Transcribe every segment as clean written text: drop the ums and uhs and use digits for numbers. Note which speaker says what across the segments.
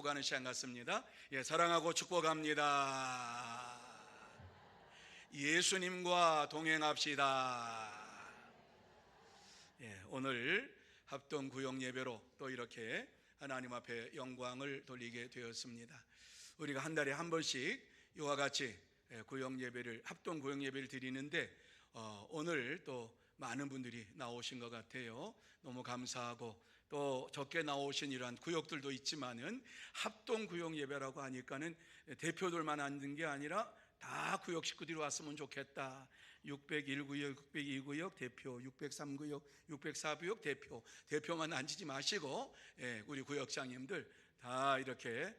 Speaker 1: 축복하는 시간 같습니다. 사랑하고 축복합니다. 예수님과 동행합시다. 오늘 합동 구역 예배로 또 이렇게 하나님 앞에 영광을 돌리게 되었습니다. 우리가 한 달에 한 번씩 이와 같이 구역 예배를, 합동 구역 예배를 드리는데 오늘 또 많은 분들이 나오신 것 같아요. 너무 감사하고, 또 적게 나오신 이러한 구역들도 있지만은 합동 구역 예배라고 하니까는 대표들만 앉는 게 아니라 다 구역 식구들이 왔으면 좋겠다. 601구역, 602구역 대표, 603구역, 604구역 대표만 앉지 마시고 우리 구역장님들 다 이렇게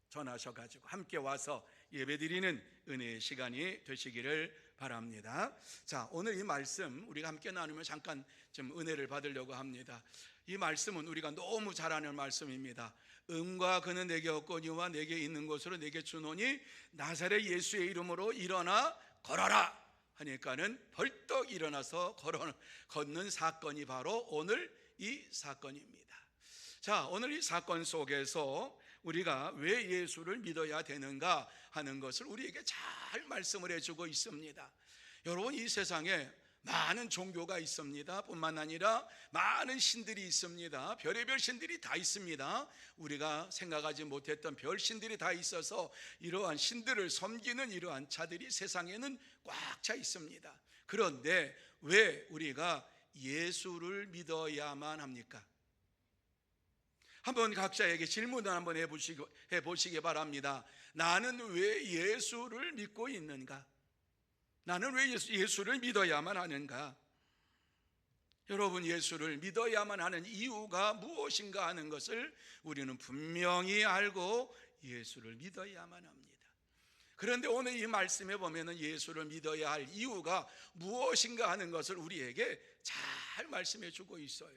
Speaker 1: 전하셔가지고 함께 와서 예배드리는 은혜의 시간이 되시기를 바랍니다. 자, 오늘 이 말씀 우리가 함께 나누면 잠깐 좀 은혜를 받으려고 합니다. 이 말씀은 우리가 너무 잘 아는 말씀입니다. 음과 그는 내게 없거니와 내게 있는 것으로 내게 주노니 나사렛 예수의 이름으로 일어나 걸어라 하니까는 벌떡 일어나서 걷는 사건이 바로 오늘 이 사건입니다. 자, 오늘 이 사건 속에서 우리가 왜 예수를 믿어야 되는가 하는 것을 우리에게 잘 말씀을 해주고 있습니다. 여러분, 이 세상에 많은 종교가 있습니다. 뿐만 아니라 많은 신들이 있습니다. 별의별 신들이 다 있습니다. 우리가 생각하지 못했던 별 신들이 다 있어서 이러한 신들을 섬기는 이러한 자들이 세상에는 꽉 차 있습니다. 그런데 왜 우리가 예수를 믿어야만 합니까? 한번 각자에게 질문을 한번 해보시기 바랍니다. 나는 왜 예수를 믿고 있는가? 나는 왜 예수를 믿어야만 하는가? 여러분, 예수를 믿어야만 하는 이유가 무엇인가 하는 것을 우리는 분명히 알고 예수를 믿어야만 합니다. 그런데 오늘 이 말씀에 보면은 예수를 믿어야 할 이유가 무엇인가 하는 것을 우리에게 잘 말씀해 주고 있어요.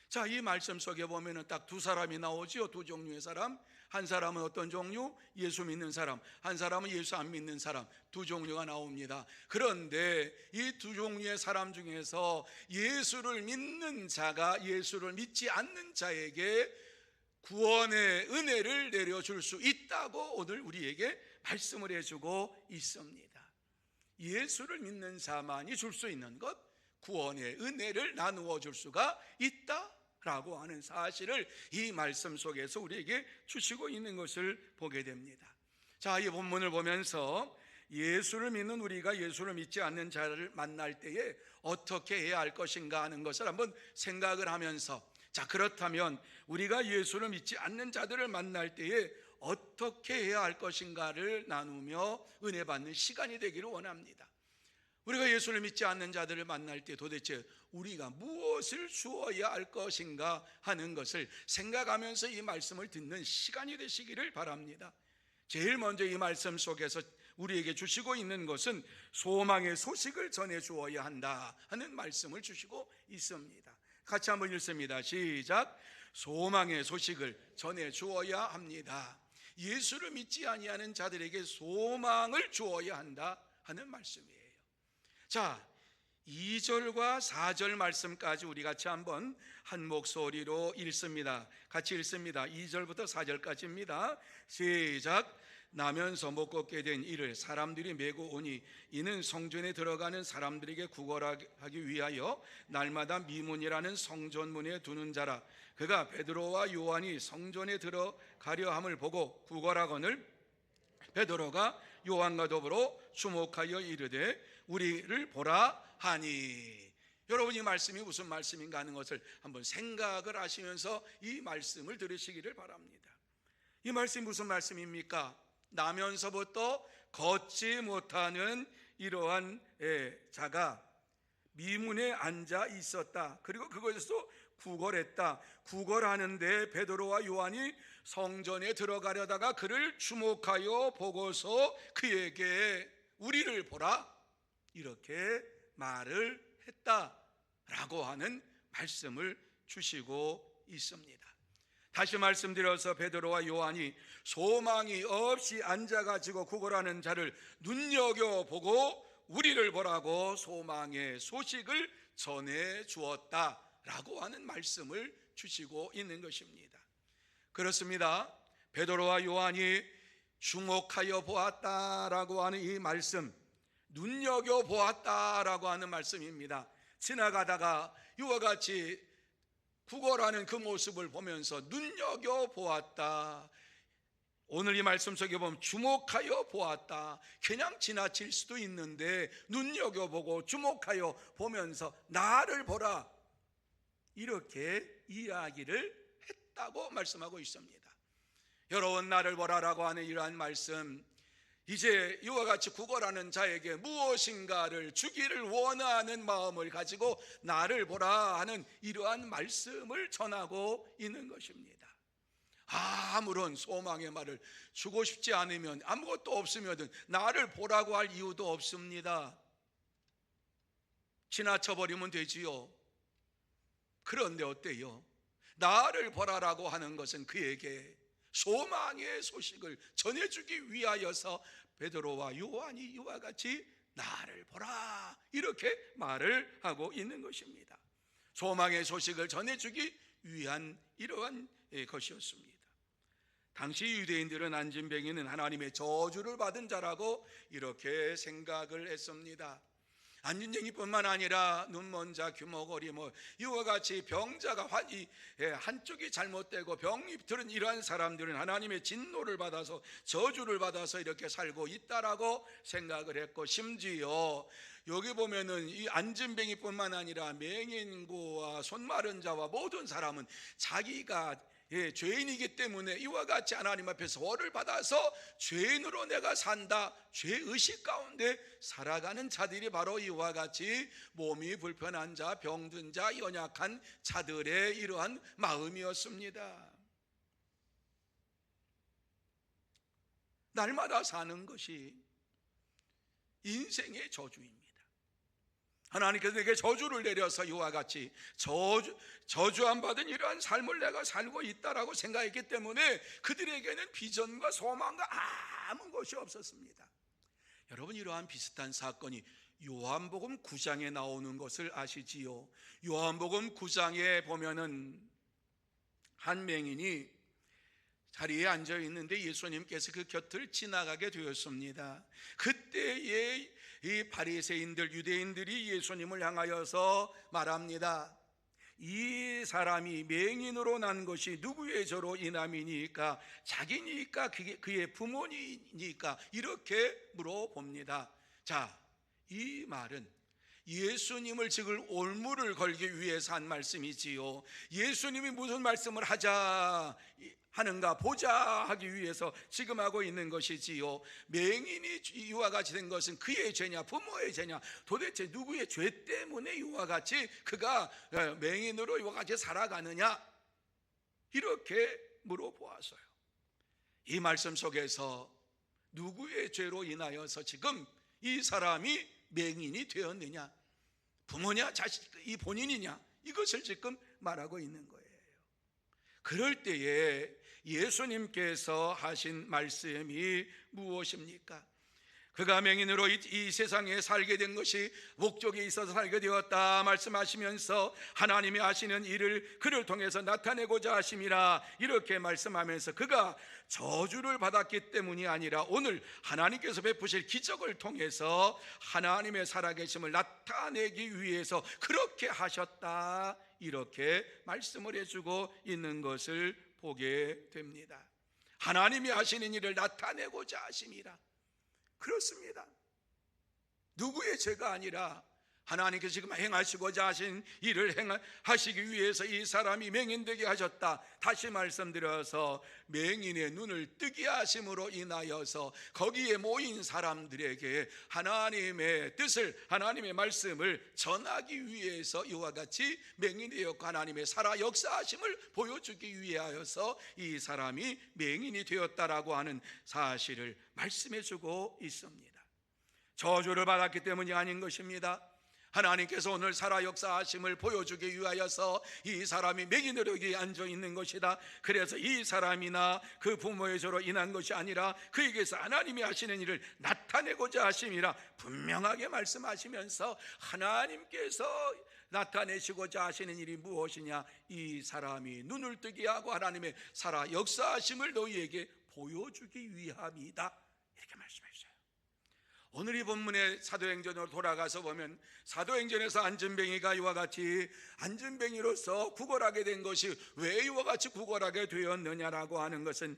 Speaker 1: 자, 이 말씀 속에 보면은 딱 두 사람이 나오죠. 두 종류의 사람. 한 사람은 어떤 종류? 예수 믿는 사람. 한 사람은 예수 안 믿는 사람. 두 종류가 나옵니다. 그런데 이 두 종류의 사람 중에서 예수를 믿는 자가 예수를 믿지 않는 자에게 구원의 은혜를 내려줄 수 있다고 오늘 우리에게 말씀을 해주고 있습니다. 예수를 믿는 자만이 줄 수 있는 것, 구원의 은혜를 나누어 줄 수가 있다 라고 하는 사실을 이 말씀 속에서 우리에게 주시고 있는 것을 보게 됩니다. 자, 이 본문을 보면서 예수를 믿는 우리가 예수를 믿지 않는 자를 만날 때에 어떻게 해야 할 것인가 하는 것을 한번 생각을 하면서, 자, 그렇다면 우리가 예수를 믿지 않는 자들을 만날 때에 어떻게 해야 할 것인가를 나누며 은혜 받는 시간이 되기를 원합니다. 우리가 예수를 믿지 않는 자들을 만날 때 도대체 우리가 무엇을 주어야 할 것인가 하는 것을 생각하면서 이 말씀을 듣는 시간이 되시기를 바랍니다. 제일 먼저 이 말씀 속에서 우리에게 주시고 있는 것은 소망의 소식을 전해 주어야 한다 하는 말씀을 주시고 있습니다. 같이 한번 읽습니다. 시작. 소망의 소식을 전해 주어야 합니다. 예수를 믿지 아니하는 자들에게 소망을 주어야 한다 하는 말씀이에요. 자, 2절과 4절 말씀까지 우리 같이 한번 한 목소리로 읽습니다. 같이 읽습니다. 2절부터 4절까지입니다. 시작. 나면서 못 걷게 된 이를 사람들이 메고 오니 이는 성전에 들어가는 사람들에게 구걸하기 위하여 날마다 미문이라는 성전문에 두는 자라. 그가 베드로와 요한이 성전에 들어가려 함을 보고 구걸하거늘 베드로가 요한과 더불어 주목하여 이르되 우리를 보라 하니. 여러분, 이 말씀이 무슨 말씀인가 하는 것을 한번 생각을 하시면서 이 말씀을 들으시기를 바랍니다. 이 말씀이 무슨 말씀입니까? 나면서부터 걷지 못하는 이러한 자가 미문에 앉아 있었다. 그리고 그것에서 구걸했다. 구걸하는데 베드로와 요한이 성전에 들어가려다가 그를 주목하여 보고서 그에게 우리를 보라 이렇게 말을 했다라고 하는 말씀을 주시고 있습니다. 다시 말씀드려서 베드로와 요한이 소망이 없이 앉아가지고 구걸하는 자를 눈여겨보고 우리를 보라고 소망의 소식을 전해 주었다라고 하는 말씀을 주시고 있는 것입니다. 그렇습니다. 베드로와 요한이 주목하여 보았다라고 하는 이 말씀, 눈여겨 보았다라고 하는 말씀입니다. 지나가다가 이와 같이 구걸하는 그 모습을 보면서 눈여겨 보았다. 오늘 이 말씀 속에 보면 주목하여 보았다. 그냥 지나칠 수도 있는데 눈여겨보고 주목하여 보면서 나를 보라, 이렇게 이야기를 했다고 말씀하고 있습니다. 여러분, 나를 보라라고 하는 이러한 말씀, 이제 이와 같이 구걸하는 자에게 무엇인가를 주기를 원하는 마음을 가지고 나를 보라 하는 이러한 말씀을 전하고 있는 것입니다. 아무런 소망의 말을 주고 싶지 않으면, 아무것도 없으면 나를 보라고 할 이유도 없습니다. 지나쳐버리면 되지요. 그런데 어때요? 나를 보라라고 하는 것은 그에게 소망의 소식을 전해주기 위하여서 베드로와 요한이 이와 같이 나를 보라, 이렇게 말을 하고 있는 것입니다. 소망의 소식을 전해주기 위한 이러한 것이었습니다. 당시 유대인들은 안진뱅이는 하나님의 저주를 받은 자라고 이렇게 생각을 했습니다. 안진뱅이뿐만 아니라 눈먼 자, 귀머거리 이와 같이 병자가 한쪽이 잘못되고 병이 들은 이러한 사람들은 하나님의 진노를 받아서 저주를 받아서 이렇게 살고 있다라고 생각을 했고, 심지어 여기 보면은 이 안진뱅이뿐만 아니라 맹인고와 손마른 자와 모든 사람은 자기가 죄인이기 때문에 이와 같이 하나님 앞에서 벌을 받아서 죄인으로 내가 산다, 죄의식 가운데 살아가는 자들이 바로 이와 같이 몸이 불편한 자, 병든 자, 연약한 자들의 이러한 마음이었습니다. 날마다 사는 것이 인생의 저주입니다. 하나님께서 내게 저주를 내려서 이와 같이 저주안 받은 이러한 삶을 내가 살고 있다라고 생각했기 때문에 그들에게는 비전과 소망과 아무 것이 없었습니다. 여러분, 이러한 비슷한 사건이 요한복음 9장에 나오는 것을 아시지요? 요한복음 9장에 보면은 한 맹인이 자리에 앉아 있는데 예수님께서 그 곁을 지나가게 되었습니다. 그때에 이 바리새인들, 유대인들이 예수님을 향하여서 말합니다. 이 사람이 맹인으로 난 것이 누구의 저로 인함이니까? 자기니까 그의 부모니까? 이렇게 물어봅니다. 자, 이 말은 예수님을 지금 올무를 걸기 위해서 한 말씀이지요. 예수님이 무슨 말씀을 하는가 보자 하기 위해서 지금 하고 있는 것이지요. 맹인이 이와 같이 된 것은 그의 죄냐, 부모의 죄냐, 도대체 누구의 죄 때문에 이와 같이 그가 맹인으로 이와 같이 살아가느냐, 이렇게 물어보았어요. 이 말씀 속에서 누구의 죄로 인하여서 지금 이 사람이 맹인이 되었느냐, 부모냐, 자식, 이 본인이냐, 이것을 지금 말하고 있는 거예요. 그럴 때에 예수님께서 하신 말씀이 무엇입니까? 그가 맹인으로 이 세상에 살게 된 것이 목적이 있어서 살게 되었다 말씀하시면서 하나님이 하시는 일을 그를 통해서 나타내고자 하심이라, 이렇게 말씀하면서 그가 저주를 받았기 때문이 아니라 오늘 하나님께서 베푸실 기적을 통해서 하나님의 살아계심을 나타내기 위해서 그렇게 하셨다, 이렇게 말씀을 해주고 있는 것을 보게 됩니다. 하나님이 하시는 일을 나타내고자 하심이라. 그렇습니다. 누구의 죄가 아니라 하나님께서 지금 행하시고자 하신 일을 하시기 위해서 이 사람이 맹인되게 하셨다. 다시 말씀드려서 맹인의 눈을 뜨게 하심으로 인하여서 거기에 모인 사람들에게 하나님의 뜻을, 하나님의 말씀을 전하기 위해서 이와 같이 맹인이 되었고 하나님의 살아 역사하심을 보여주기 위하여서 이 사람이 맹인이 되었다라고 하는 사실을 말씀해주고 있습니다. 저주를 받았기 때문이 아닌 것입니다. 하나님께서 오늘 살아 역사하심을 보여주기 위하여서 이 사람이 맹인으로 여기 앉아 있는 것이다. 그래서 이 사람이나 그 부모의 죄로 인한 것이 아니라 그에게서 하나님이 하시는 일을 나타내고자 하심이라 분명하게 말씀하시면서 하나님께서 나타내시고자 하시는 일이 무엇이냐? 이 사람이 눈을 뜨게 하고 하나님의 살아 역사하심을 너희에게 보여주기 위함이다, 이렇게 말씀하셨어요. 오늘 이 본문의 사도행전으로 돌아가서 보면 사도행전에서 안진뱅이가 이와 같이 안진뱅이로서 구걸하게 된 것이 왜 이와 같이 구걸하게 되었느냐라고 하는 것은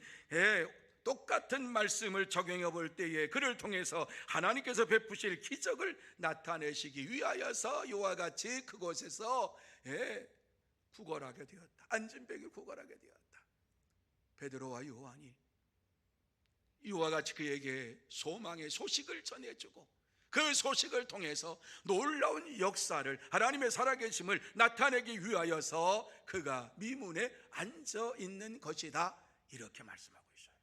Speaker 1: 똑같은 말씀을 적용해 볼 때에 그를 통해서 하나님께서 베푸실 기적을 나타내시기 위하여서 이와 같이 그곳에서 구걸하게 되었다. 안진뱅이 구걸하게 되었다. 베드로와 요한이 이와 같이 그에게 소망의 소식을 전해주고 그 소식을 통해서 놀라운 역사를, 하나님의 살아계심을 나타내기 위하여서 그가 미문에 앉아 있는 것이다, 이렇게 말씀하고 있어요.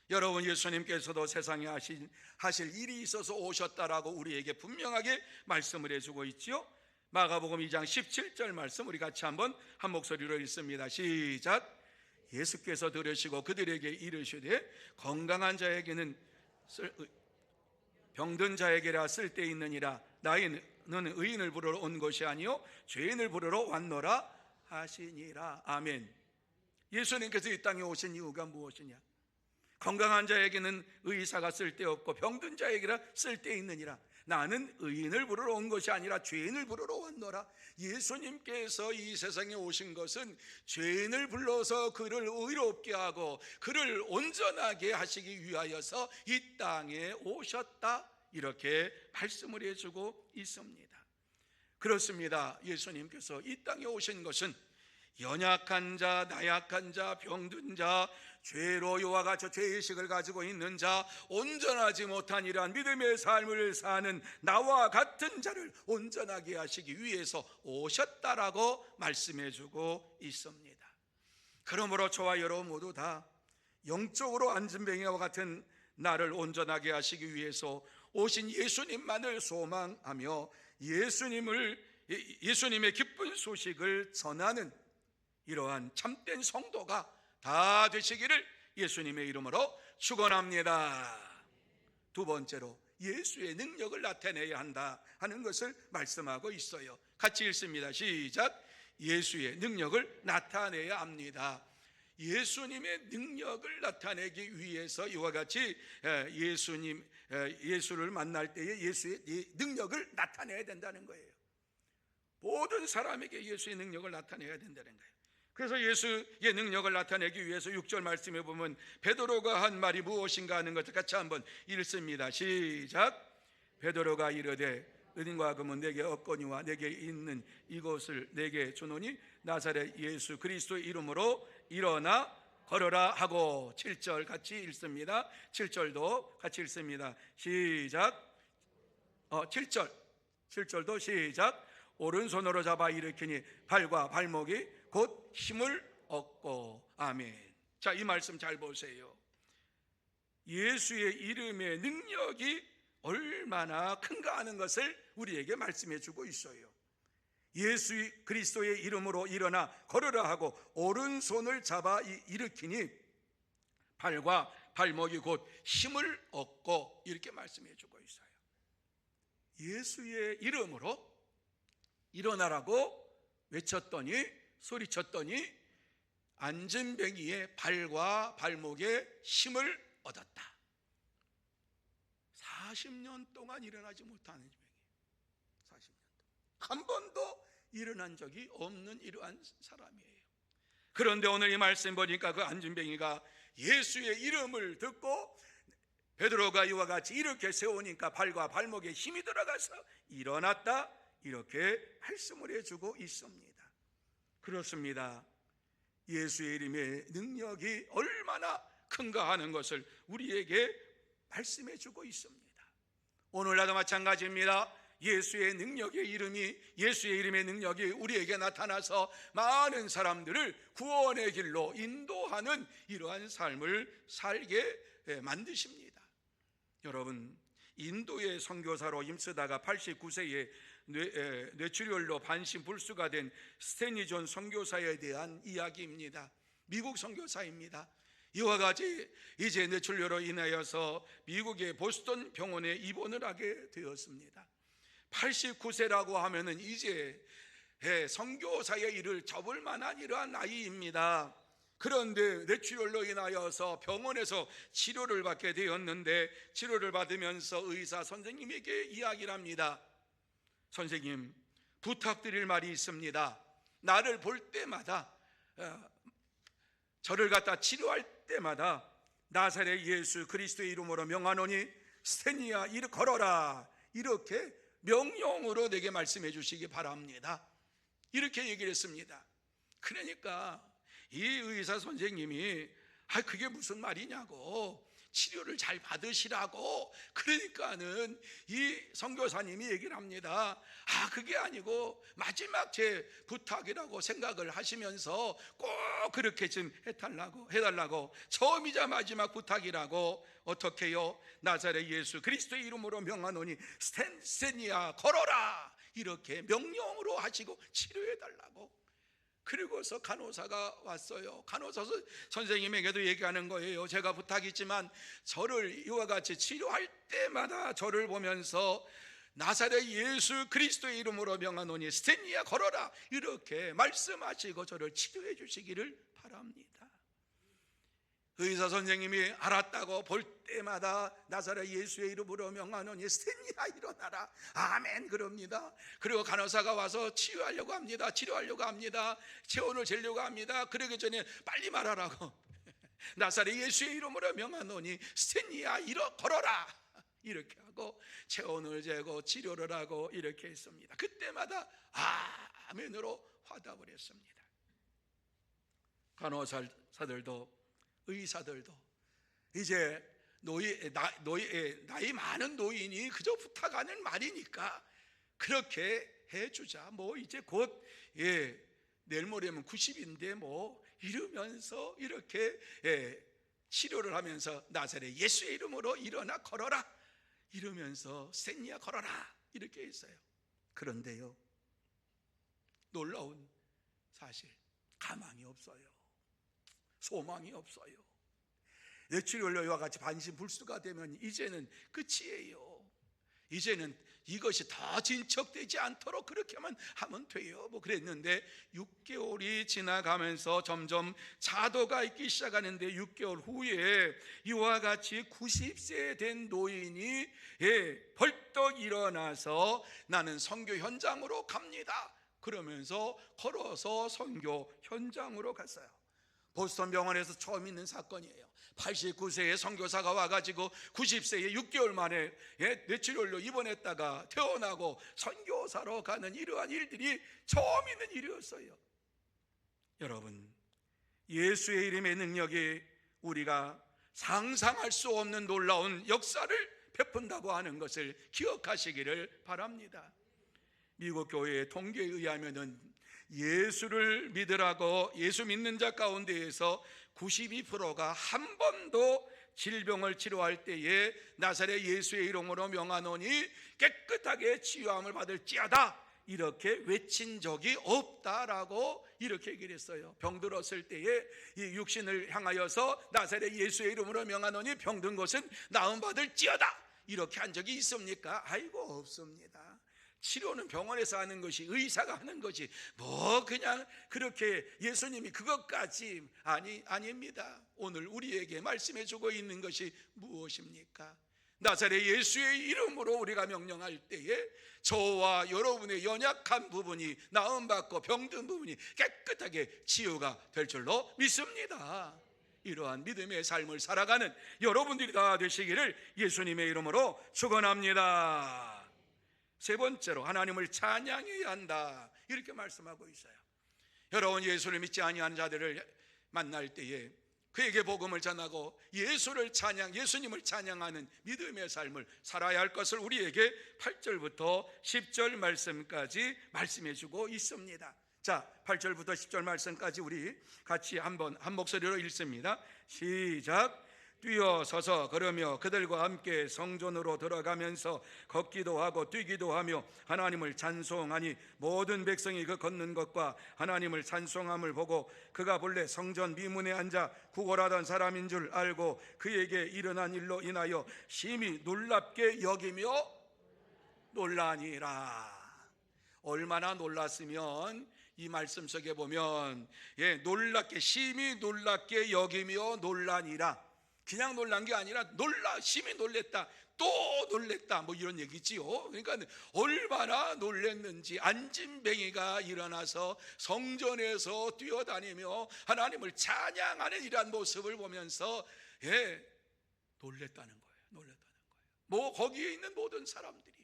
Speaker 1: 여러분, 예수님께서도 세상에 하실 일이 있어서 오셨다라고 우리에게 분명하게 말씀을 해주고 있죠. 마가복음 2장 17절 말씀 우리 같이 한번 한 목소리로 읽습니다. 시작. 예수께서 들으시고 그들에게 이르시되 건강한 자에게는 병든 자에게라 쓸데있느니라. 너희는 의인을 부르러 온 것이 아니요 죄인을 부르러 왔노라 하시니라. 아멘. 예수님께서 이 땅에 오신 이유가 무엇이냐? 건강한 자에게는 의사가 쓸데없고 병든 자에게라 쓸데있느니라. 나는 의인을 부르러 온 것이 아니라 죄인을 부르러 왔노라. 예수님께서 이 세상에 오신 것은 죄인을 불러서 그를 의롭게 하고 그를 온전하게 하시기 위하여서 이 땅에 오셨다, 이렇게 말씀을 해주고 있습니다. 그렇습니다. 예수님께서 이 땅에 오신 것은 연약한 자, 나약한 자, 병든 자, 죄로 이와 같이 죄의식을 가지고 있는 자, 온전하지 못한 이러한 믿음의 삶을 사는 나와 같은 자를 온전하게 하시기 위해서 오셨다라고 말씀해주고 있습니다. 그러므로 저와 여러분 모두 다 영적으로 안진뱅이와 같은 나를 온전하게 하시기 위해서 오신 예수님만을 소망하며 예수님의 기쁜 소식을 전하는 이러한 참된 성도가 다 되시기를 예수님의 이름으로 축원합니다. 두 번째로 예수의 능력을 나타내야 한다 하는 것을 말씀하고 있어요. 같이 읽습니다. 시작. 예수의 능력을 나타내야 합니다. 예수님의 능력을 나타내기 위해서 이와 같이 예수를 만날 때에 예수의 능력을 나타내야 된다는 거예요. 모든 사람에게 예수의 능력을 나타내야 된다는 거예요. 그래서 예수의 능력을 나타내기 위해서 6절 말씀에 보면 베드로가 한 말이 무엇인가 하는 것을 같이 한번 읽습니다. 시작. 베드로가 이르되 은과 금은 내게 없거니와 내게 있는 이것을 내게 주노니 나사렛 예수 그리스도의 이름으로 일어나 걸어라 하고. 7절 같이 읽습니다. 7절도 같이 읽습니다. 시작. 7절도 시작. 오른손으로 잡아 일으키니 발과 발목이 곧 힘을 얻고. 아멘. 자, 이 말씀 잘 보세요. 예수의 이름의 능력이 얼마나 큰가 하는 것을 우리에게 말씀해 주고 있어요. 예수 그리스도의 이름으로 일어나 걸으라 하고 오른손을 잡아 일으키니 발과 발목이 곧 힘을 얻고, 이렇게 말씀해 주고 있어요. 예수의 이름으로 일어나라고 외쳤더니, 소리쳤더니 안진뱅이의 발과 발목에 힘을 얻었다. 40년 동안 일어나지 못한 안진뱅이, 40년 동안 한 번도 일어난 적이 없는 이러한 사람이에요. 그런데 오늘 이 말씀 보니까 그 안진뱅이가 예수의 이름을 듣고 베드로가 이와 같이 이렇게 세우니까 발과 발목에 힘이 들어가서 일어났다, 이렇게 말씀을 해주고 있습니다. 그렇습니다. 예수의 이름의 능력이 얼마나 큰가 하는 것을 우리에게 말씀해 주고 있습니다. 오늘날도 마찬가지입니다. 예수의 이름의 능력이 우리에게 나타나서 많은 사람들을 구원의 길로 인도하는 이러한 삶을 살게 만드십니다. 여러분, 인도의 선교사로 힘쓰다가 89세에 뇌출혈로 반신불수가 된 스탠리 존 선교사에 대한 이야기입니다. 미국 선교사입니다. 이와 같이 이제 뇌출혈로 인하여서 미국의 보스턴 병원에 입원을 하게 되었습니다. 89세라고 하면은 이제 선교사의 일을 접을 만한 이러한 나이입니다. 그런데 뇌출혈로 인하여서 병원에서 치료를 받게 되었는데, 치료를 받으면서 의사 선생님에게 이야기를 합니다. 선생님, 부탁드릴 말이 있습니다. 나를 볼 때마다, 저를 갖다 치료할 때마다 나사렛 예수 그리스도의 이름으로 명하노니 스테니아 이리 걸어라, 이렇게 명령으로 내게 말씀해 주시기 바랍니다. 이렇게 얘기를 했습니다. 그러니까 이 의사 선생님이 그게 무슨 말이냐고, 치료를 잘 받으시라고. 그러니까는 이 선교사님이 얘기를 합니다. 그게 아니고 마지막 제 부탁이라고 생각을 하시면서 꼭 그렇게 좀 해달라고, 처음이자 마지막 부탁이라고. 어떻게요? 나사렛 예수 그리스도의 이름으로 명하노니 스테니아 걸어라, 이렇게 명령으로 하시고 치료해달라고. 그리고서 간호사가 왔어요. 간호사 선생님에게도 얘기하는 거예요. 제가 부탁했지만 저를 이와 같이 치료할 때마다 저를 보면서 나사렛 예수 그리스도의 이름으로 명하노니 스테니아 걸어라, 이렇게 말씀하시고 저를 치료해 주시기를 바랍니다. 의사 선생님이 알았다고 볼 때마다 나사렛 예수의 이름으로 명하노니 스테니아 일어나라, 아멘, 그럽니다. 그리고 간호사가 와서 치료하려고 합니다. 체온을 재려고 합니다. 그러기 전에 빨리 말하라고 나사렛 예수의 이름으로 명하노니 스테니아 걸어라, 이렇게 하고 체온을 재고 치료를 하고 이렇게 했습니다. 그때마다 아멘으로 화답을 했습니다. 간호사들도 의사들도 이제 나이 많은 노인이 그저 부탁하는 말이니까 그렇게 해주자, 이제 곧 내일 모레면 90인데 이러면서 이렇게 치료를 하면서 나사렛 예수의 이름으로 일어나 걸어라, 이러면서 스테니아 걸어라, 이렇게 했어요. 그런데요, 놀라운 사실, 가망이 없어요. 소망이 없어요. 뇌출혈로와 같이 반신불수가 되면 이제는 끝이에요. 이제는 이것이 더 진척되지 않도록 그렇게만 하면 돼요. 그랬는데 6개월이 지나가면서 점점 자도가 있기 시작하는데 6개월 후에 이와 같이 90세 된 노인이 벌떡 일어나서 나는 선교 현장으로 갑니다, 그러면서 걸어서 선교 현장으로 갔어요. 보스턴 병원에서 처음 있는 사건이에요. 89세의 선교사가 와가지고 90세에 6개월 만에 뇌출혈로 입원했다가 퇴원하고 선교사로 가는 이러한 일들이 처음 있는 일이었어요. 여러분, 예수의 이름의 능력이 우리가 상상할 수 없는 놀라운 역사를 베푼다고 하는 것을 기억하시기를 바랍니다. 미국 교회의 통계에 의하면은 예수를 믿으라고 예수 믿는 자 가운데에서 92%가 한 번도 질병을 치료할 때에 나사렛 예수의 이름으로 명하노니 깨끗하게 치유함을 받을지어다, 이렇게 외친 적이 없다라고 이렇게 얘기를 했어요. 병들었을 때에 이 육신을 향하여서 나사렛 예수의 이름으로 명하노니 병든 것은 나음 받을지어다, 이렇게 한 적이 있습니까? 없습니다. 치료는 병원에서 하는 것이, 의사가 하는 것이 그냥 그렇게 예수님이 그것까지 아닙니다. 오늘 우리에게 말씀해 주고 있는 것이 무엇입니까? 나사렛 예수의 이름으로 우리가 명령할 때에 저와 여러분의 연약한 부분이 나음받고 병든 부분이 깨끗하게 치유가 될 줄로 믿습니다. 이러한 믿음의 삶을 살아가는 여러분들이 다 되시기를 예수님의 이름으로 축원합니다. 세 번째로, 하나님을 찬양해야 한다, 이렇게 말씀하고 있어요. 여러분, 예수를 믿지 아니하는 자들을 만날 때에 그에게 복음을 전하고 예수님을 찬양하는 믿음의 삶을 살아야 할 것을 우리에게 8절부터 10절 말씀까지 말씀해 주고 있습니다. 자, 8절부터 10절 말씀까지 우리 같이 한 목소리로 읽습니다. 시작. 뛰어서서 걸으며 그들과 함께 성전으로 들어가면서 걷기도 하고 뛰기도 하며 하나님을 찬송하니 모든 백성이 그 걷는 것과 하나님을 찬송함을 보고 그가 본래 성전 미문에 앉아 구걸하던 사람인 줄 알고 그에게 일어난 일로 인하여 심히 놀랍게 여기며, 놀라니라. 얼마나 놀랐으면 이 말씀 속에 보면 놀랍게 심히 놀랍게 여기며 놀라니라. 그냥 놀란 게 아니라 심히 놀랬다, 또 놀랬다, 뭐 이런 얘기지요. 그러니까 얼마나 놀랬는지, 안진뱅이가 일어나서 성전에서 뛰어다니며 하나님을 찬양하는 이러한 모습을 보면서 놀랬다는 거예요. 뭐 거기에 있는 모든 사람들이,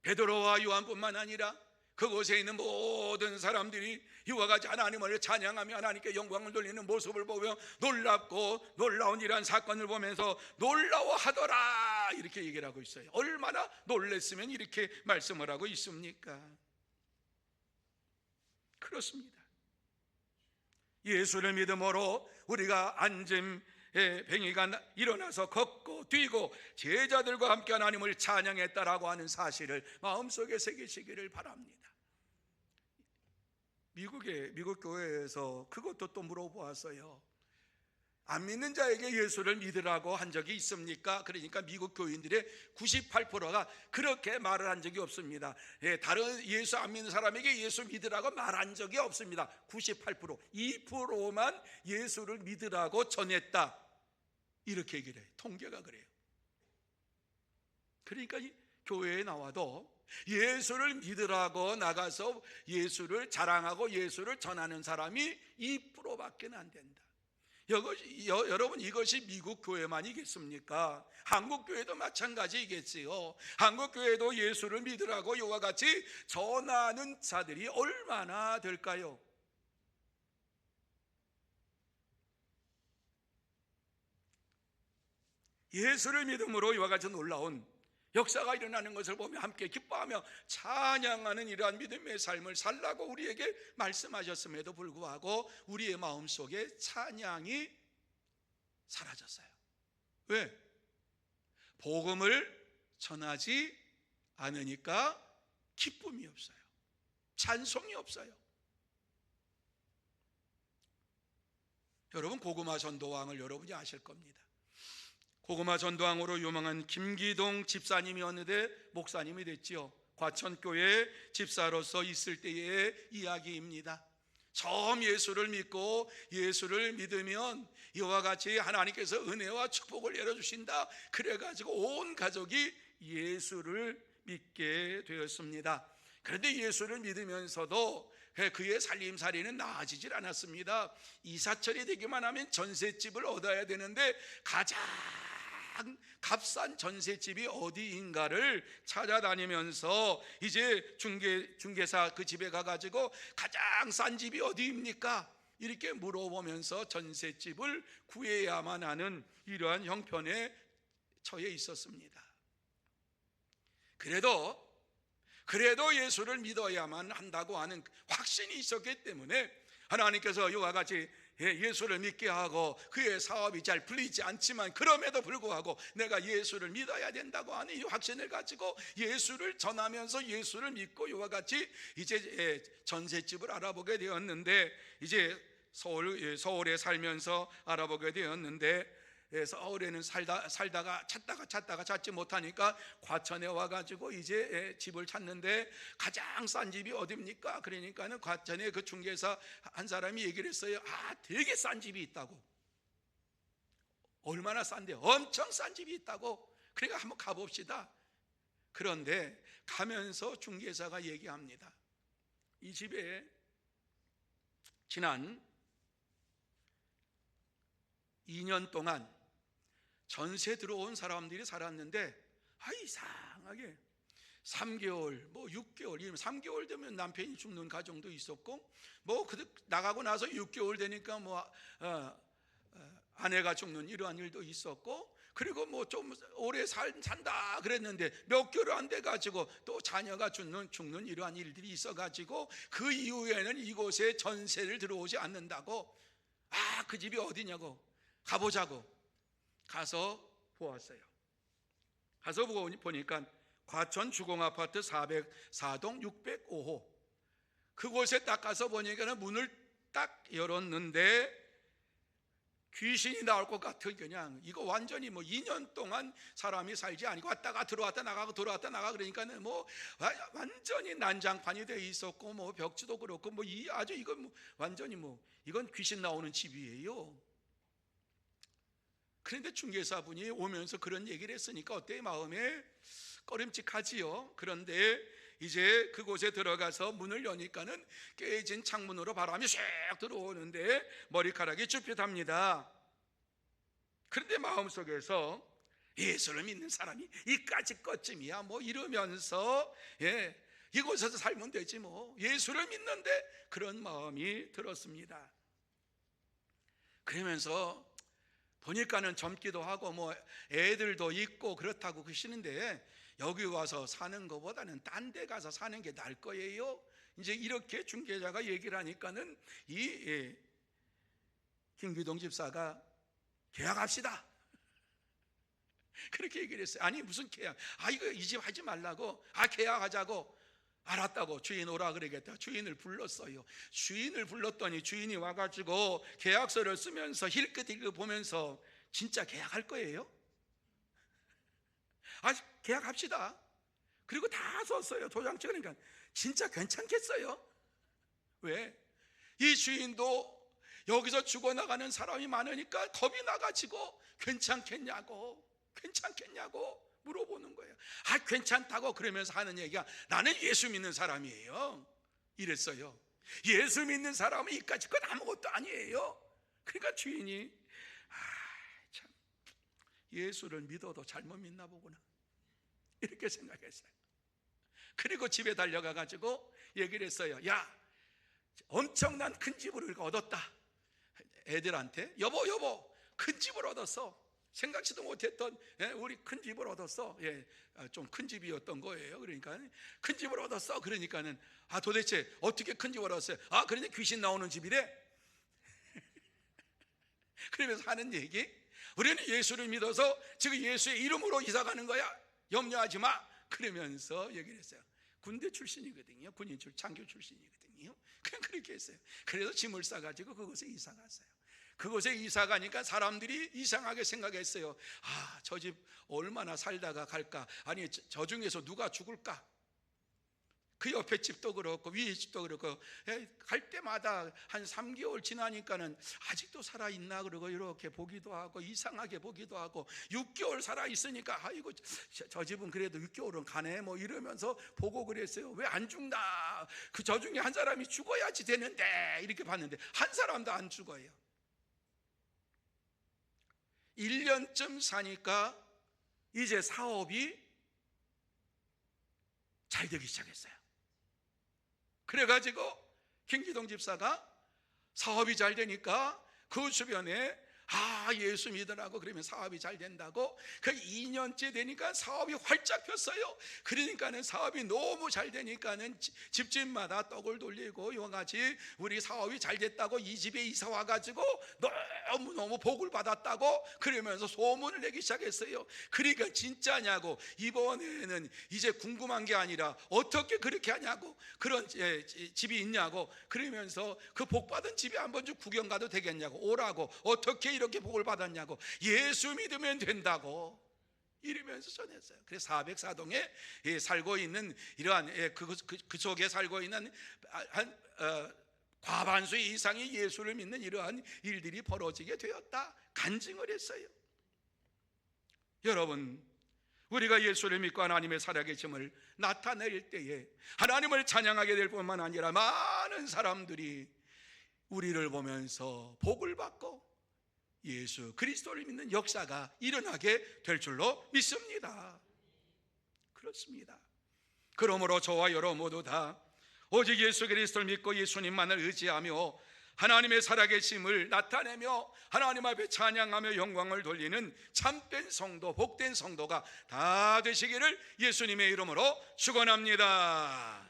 Speaker 1: 베드로와 요한뿐만 아니라 그곳에 있는 모든 사람들이 이와 같이 하나님을 찬양하며 하나님께 영광을 돌리는 모습을 보며 놀랍고 놀라운 이러한 사건을 보면서 놀라워하더라, 이렇게 얘기를 하고 있어요. 얼마나 놀랬으면 이렇게 말씀을 하고 있습니까? 그렇습니다. 예수를 믿음으로 우리가 안진뱅이가 일어나서 걷고 뛰고 제자들과 함께 하나님을 찬양했다라고 하는 사실을 마음속에 새기시기를 바랍니다. 미국 교회에서 그것도 또 물어보았어요. 안 믿는 자에게 예수를 믿으라고 한 적이 있습니까? 그러니까 미국 교인들의 98%가 그렇게 말을 한 적이 없습니다. 다른 예수 안 믿는 사람에게 예수 믿으라고 말한 적이 없습니다. 98%, 2%만 예수를 믿으라고 전했다, 이렇게 얘기를 해요. 통계가 그래요. 그러니까 이 교회에 나와도 예수를 믿으라고 나가서 예수를 자랑하고 예수를 전하는 사람이 2%밖에 안 된다. 여러분, 이것이 미국 교회만이겠습니까? 한국 교회도 마찬가지겠지요. 한국 교회도 예수를 믿으라고 이와 같이 전하는 자들이 얼마나 될까요? 예수를 믿음으로 이와 같이 놀라운 역사가 일어나는 것을 보며 함께 기뻐하며 찬양하는 이러한 믿음의 삶을 살라고 우리에게 말씀하셨음에도 불구하고 우리의 마음속에 찬양이 사라졌어요. 왜? 복음을 전하지 않으니까 기쁨이 없어요. 찬송이 없어요. 여러분, 고구마 전도왕을 여러분이 아실 겁니다. 고구마 전도왕으로 유명한 김기동 집사님이었는데 목사님이 됐지요. 과천교회 집사로서 있을 때의 이야기입니다. 처음 예수를 믿고 예수를 믿으면 이와 같이 하나님께서 은혜와 축복을 내려주신다, 그래가지고 온 가족이 예수를 믿게 되었습니다. 그런데 예수를 믿으면서도 그의 살림살이는 나아지질 않았습니다. 이사철이 되기만 하면 전셋집을 얻어야 되는데 가장 값싼 전셋집이 어디인가를 찾아다니면서 이제 중개사 그 집에 가가지고 가장 싼 집이 어디입니까? 이렇게 물어보면서 전셋집을 구해야만 하는 이러한 형편에 처해 있었습니다. 그래도 예수를 믿어야만 한다고 하는 확신이 있었기 때문에 하나님께서 이와 같이 예수를 믿게 하고 그의 사업이 잘 풀리지 않지만 그럼에도 불구하고 내가 예수를 믿어야 된다고 하는 이 확신을 가지고 예수를 전하면서 예수를 믿고 이와 같이 이제 전셋집을 알아보게 되었는데, 이제 서울에 살면서 알아보게 되었는데, 서울에는 살다가 찾다가 찾지 못하니까 과천에 와가지고 이제 집을 찾는데 가장 싼 집이 어디입니까? 그러니까는 과천에 그 중개사 한 사람이 얘기를 했어요. 되게 싼 집이 있다고. 얼마나 싼데요? 엄청 싼 집이 있다고. 그러니까 한번 가봅시다. 그런데 가면서 중개사가 얘기합니다. 이 집에 지난 2년 동안 전세 들어온 사람들이 살았는데 이상하게 3개월, 뭐 6개월, 3개월 되면 남편이 죽는 가정도 있었고, 뭐 나가고 나서 6개월 되니까 아내가 죽는 이러한 일도 있었고, 그리고 뭐 좀 오래 산다 그랬는데 몇 개월 안 돼 가지고 또 자녀가 죽는 이러한 일들이 있어 가지고 그 이후에는 이곳에 전세를 들어오지 않는다고. 그 집이 어디냐고 가보자고 가서 보았어요. 가서 보니까 과천 주공아파트 404동 605호 그곳에 딱 가서 보니까 문을 딱 열었는데 귀신이 나올 것 같은, 그냥 이거 완전히 뭐 2년 동안 사람이 살지 아니고 왔다가 들어왔다 나가고 들어왔다 나가, 그러니까는 뭐 완전히 난장판이 돼 있었고, 뭐 벽지도 그렇고, 뭐 아주 이건 뭐 완전히 뭐 이건 귀신 나오는 집이에요. 그런데 중개사분이 오면서 그런 얘기를 했으니까 어때요? 마음에 꺼림칙하지요. 그런데 이제 그곳에 들어가서 문을 여니까는 깨진 창문으로 바람이 샥 들어오는데 머리카락이 쭈뼛합니다. 그런데 마음속에서 예수를 믿는 사람이 이까짓 것쯤이야 뭐 이러면서, 이곳에서 살면 되지 뭐, 예수를 믿는데, 그런 마음이 들었습니다. 그러면서 보니까는 젊기도 하고 뭐 애들도 있고 그렇다고 그러시는데, 여기 와서 사는 것보다는 딴 데 가서 사는 게 나을 거예요. 이제 이렇게 중개자가 얘기를 하니까는 이 김기동 집사가 계약합시다, 그렇게 얘기를 했어요. 아니 무슨 계약, 이거 이 집 하지 말라고, 계약하자고. 알았다고 주인 오라 그러겠다. 주인을 불렀어요. 주인을 불렀더니 주인이 와가지고 계약서를 쓰면서 힐끗힐끗 보면서, 진짜 계약할 거예요? 계약합시다. 그리고 다 썼어요. 도장 찍으니까 진짜 괜찮겠어요? 왜? 이 주인도 여기서 죽어나가는 사람이 많으니까 겁이 나가지고 괜찮겠냐고 물어보는 거예요. 괜찮다고 그러면서 하는 얘기가, 나는 예수 믿는 사람이에요, 이랬어요. 예수 믿는 사람은 이까짓 것 아무것도 아니에요. 그러니까 주인이 참 예수를 믿어도 잘못 믿나 보구나, 이렇게 생각했어요. 그리고 집에 달려가 가지고 얘기를 했어요. 야, 엄청난 큰 집을 얻었다. 애들한테 여보 큰 집을 얻었어. 생각지도 못했던 우리 큰 집을 얻었어. 좀 큰 집이었던 거예요. 그러니까 큰 집을 얻었어. 그러니까는 도대체 어떻게 큰 집을 얻었어요? 그런데 귀신 나오는 집이래. 그러면서 하는 얘기, 우리는 예수를 믿어서 지금 예수의 이름으로 이사 가는 거야, 염려하지 마, 그러면서 얘기를 했어요. 군대 출신이거든요. 군인 장교 출신이거든요. 그냥 그렇게 했어요. 그래서 짐을 싸가지고 그곳에 이사 갔어요. 그곳에 이사 가니까 사람들이 이상하게 생각했어요. 저 집 얼마나 살다가 갈까? 아니 저 중에서 누가 죽을까? 그 옆에 집도 그렇고 위에 집도 그렇고, 갈 때마다 한 3개월 지나니까는 아직도 살아있나 그러고 이렇게 보기도 하고, 이상하게 보기도 하고, 6개월 살아있으니까 아이고 저 집은 그래도 6개월은 가네 뭐 이러면서 보고 그랬어요. 왜 안 죽나? 저 중에 한 사람이 죽어야지 되는데, 이렇게 봤는데 한 사람도 안 죽어요. 1년쯤 사니까 이제 사업이 잘 되기 시작했어요. 그래가지고 김기동 집사가 사업이 잘 되니까 그 주변에 예수 믿으라고 그러면 사업이 잘 된다고, 그 2년째 되니까 사업이 활짝 폈어요. 그러니까는 사업이 너무 잘 되니까는 집집마다 떡을 돌리고, 이와 같이 우리 사업이 잘 됐다고 이 집에 이사 와가지고 너무너무 복을 받았다고 그러면서 소문을 내기 시작했어요. 그러니까 진짜냐고, 이번에는 이제 궁금한 게 아니라 어떻게 그렇게 하냐고, 그런 집이 있냐고, 그러면서 그 복 받은 집에 한번 좀 구경 가도 되겠냐고, 오라고, 어떻게 이렇게 복을 받았냐고, 예수 믿으면 된다고 이러면서 전했어요. 그래서 404동에 살고 있는 이러한 그 속에 살고 있는 한 과반수 이상이 예수를 믿는 이러한 일들이 벌어지게 되었다, 간증을 했어요. 여러분, 우리가 예수를 믿고 하나님의 살아계심을 나타낼 때에 하나님을 찬양하게 될 뿐만 아니라 많은 사람들이 우리를 보면서 복을 받고 예수 그리스도를 믿는 역사가 일어나게 될 줄로 믿습니다. 그렇습니다. 그러므로 저와 여러분 모두 다 오직 예수 그리스도를 믿고 예수님만을 의지하며 하나님의 살아계심을 나타내며 하나님 앞에 찬양하며 영광을 돌리는 참된 성도, 복된 성도가 다 되시기를 예수님의 이름으로 축원합니다.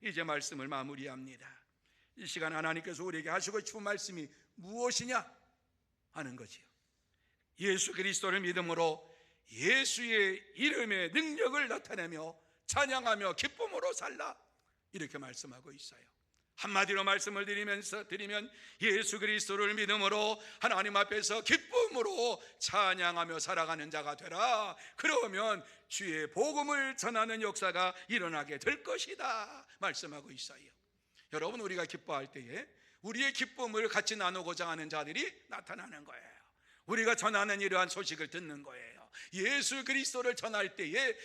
Speaker 1: 이제 말씀을 마무리합니다. 이 시간 하나님께서 우리에게 하시고 싶은 말씀이 무엇이냐 하는 거지요. 예수 그리스도를 믿음으로 예수의 이름의 능력을 나타내며 찬양하며 기쁨으로 살라, 이렇게 말씀하고 있어요. 한마디로 말씀을 드리면 예수 그리스도를 믿음으로 하나님 앞에서 기쁨으로 찬양하며 살아가는 자가 되라. 그러면 주의 복음을 전하는 역사가 일어나게 될 것이다 말씀하고 있어요. 여러분, 우리가 기뻐할 때에 우리의 기쁨을 같이 나누고자 하는 자들이 나타나는 거예요. 우리가 전하는 이러한 소식을 듣는 거예요. 예수 그리스도를 전할 때에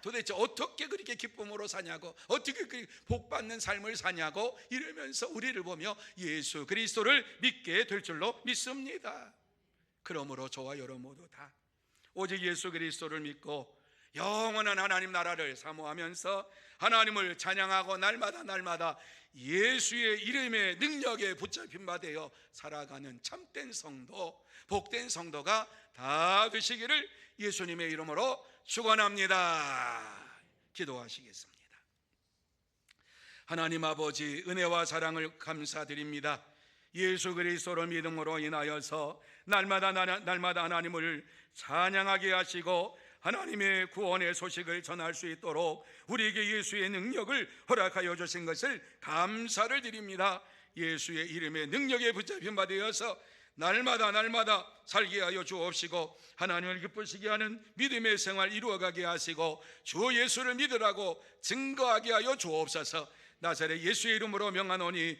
Speaker 1: 도대체 어떻게 그렇게 기쁨으로 사냐고, 어떻게 그렇게 복받는 삶을 사냐고 이러면서 우리를 보며 예수 그리스도를 믿게 될 줄로 믿습니다. 그러므로 저와 여러분 모두 다 오직 예수 그리스도를 믿고 영원한 하나님 나라를 사모하면서 하나님을 찬양하고 날마다 예수의 이름의 능력에 붙잡힌 바 되어 살아가는 참된 성도, 복된 성도가 다 되시기를 예수님의 이름으로 축원합니다. 기도하시겠습니다. 하나님 아버지, 은혜와 사랑을 감사드립니다. 예수 그리스도를 믿음으로 인하여서 날마다 하나님을 찬양하게 하시고 하나님의 구원의 소식을 전할 수 있도록 우리에게 예수의 능력을 허락하여 주신 것을 감사를 드립니다. 예수의 이름의 능력에 붙잡힌 바 되어서 날마다 살게 하여 주옵시고 하나님을 기쁘시게 하는 믿음의 생활 이루어가게 하시고 주 예수를 믿으라고 증거하게 하여 주옵소서. 나사렛 예수의 이름으로 명하노니